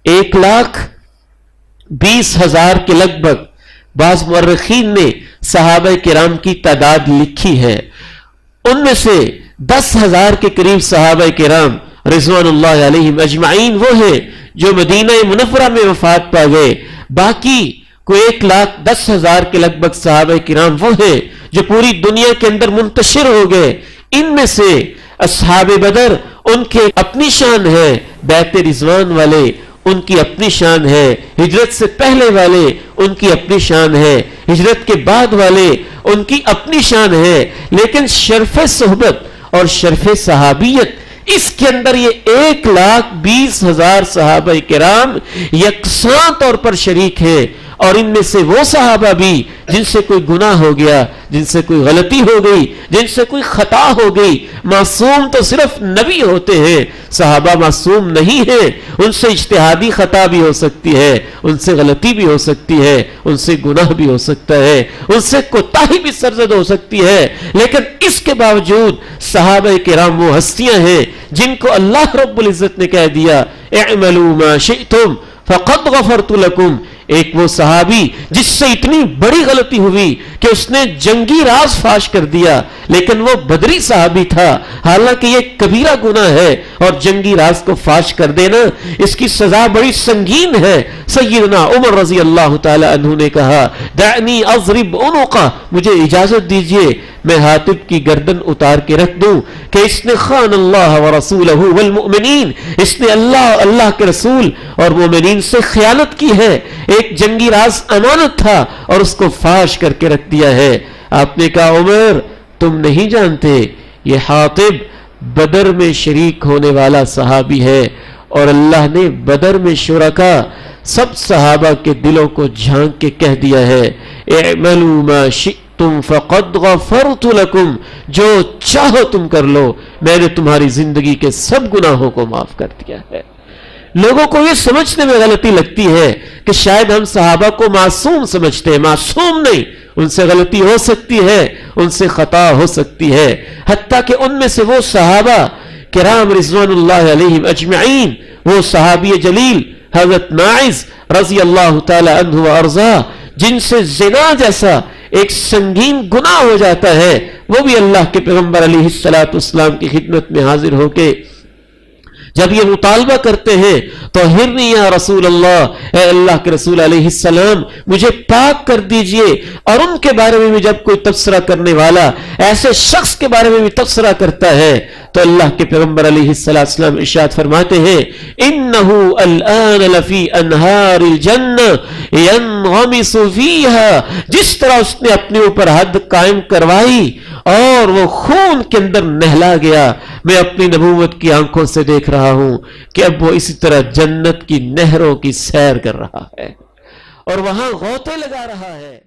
1,20,000 کے لگ بھگ بعض مورخین نے صحابہ کرام کی تعداد لکھی ہے. ان میں سے 10,000 کے قریب صحابہ کرام رضوان اللہ علیہم اجمعین وہ ہیں جو مدینہ منورہ میں وفات پا گئے. باقی کوئی 1,10,000 کے لگ بھگ صحابہ کرام وہ ہیں جو پوری دنیا کے اندر منتشر ہو گئے. ان میں سے اصحاب بدر ان کے اپنی شان ہے، بیعت رضوان والے ان کی اپنی شان ہے، ہجرت سے پہلے والے ان کی اپنی شان ہے، ہجرت کے بعد والے ان کی اپنی شان ہے. لیکن شرف صحبت اور شرف صحابیت اس کے اندر یہ 1,20,000 صحابہ کرام یکساں طور پر شریک ہیں. اور ان میں سے وہ صحابہ بھی جن سے کوئی گناہ ہو گیا، جن سے کوئی غلطی ہو گئی، جن سے کوئی خطا ہو گئی. معصوم تو صرف نبی ہوتے ہیں، صحابہ معصوم نہیں ہیں. ان سے اجتہادی خطا بھی ہو سکتی ہے، ان سے غلطی بھی ہو سکتی ہے، ان سے گناہ بھی ہو سکتا ہے، ان سے کوتاہی بھی سرزد ہو سکتی ہے. لیکن اس کے باوجود صحابہ کرام وہ ہستیاں ہیں جن کو اللہ رب العزت نے کہہ دیا اعملوا ما شئتم فقد غفرت لکم. ایک وہ صحابی جس سے اتنی بڑی غلطی ہوئی کہ اس نے جنگی راز فاش کر دیا، لیکن وہ بدری صحابی تھا. حالانکہ یہ کبیرہ گناہ ہے اور جنگی راز کو فاش کر دینا اس کی سزا بڑی سنگین ہے. سیدنا عمر رضی اللہ تعالی عنہ نے کہا دعنی اضرب عنقہ، مجھے اجازت دیجئے میں حاطب کی گردن اتار کے رکھ دوں کہ اس نے خان اللہ ورسولہ والمؤمنین، اس نے اللہ کے رسول اور مومنین سے خیانت کی ہے. ایک جنگی راز امانت تھا اور اس کو فاش کر کے رکھ دیا ہے. آپ نے کہا عمر تم نہیں جانتے یہ حاطب بدر میں شریک ہونے والا صحابی ہے، اور اللہ نے بدر میں شرکا سب صحابہ کے دلوں کو جھانک کے کہہ دیا ہے اعملوا ما شئتم فقد غفرت لکم، جو چاہو تم کر لو میں نے تمہاری زندگی کے سب گناہوں کو معاف کر دیا ہے. لوگوں کو یہ سمجھنے میں غلطی لگتی ہے کہ شاید ہم صحابہ کو معصوم سمجھتے ہیں. معصوم نہیں، ان سے غلطی ہو سکتی ہے، ان سے خطا ہو سکتی ہے. حتیٰ کہ ان میں سے وہ صحابہ کرام رضوان اللہ علیہم اجمعین، وہ صحابی جلیل حضرت ماعز رضی اللہ تعالی عنہ وارضاہ جن سے زنا جیسا ایک سنگین گناہ ہو جاتا ہے، وہ بھی اللہ کے پیغمبر علیہ السلام کی خدمت میں حاضر ہو کے جب یہ مطالبہ کرتے ہیں تو ہرنی یا رسول اللہ، اے اللہ کے رسول علیہ السلام مجھے پاک کر دیجئے. اور ان کے بارے میں بھی جب کوئی تبصرہ کرنے والا ایسے شخص کے بارے میں بھی تبصرہ کرتا ہے تو اللہ کے پیغمبر علیہ السلام ارشاد فرماتے ہیں انہ الان لفی انہار الجنہ ینغمس فیہا، جس طرح اس نے اپنے اوپر حد قائم کروائی اور وہ خون کے اندر نہلا گیا، میں اپنی نبوت کی آنکھوں سے دیکھ رہا ہوں کہ اب وہ اسی طرح جنت کی نہروں کی سیر کر رہا ہے اور وہاں غوطے لگا رہا ہے.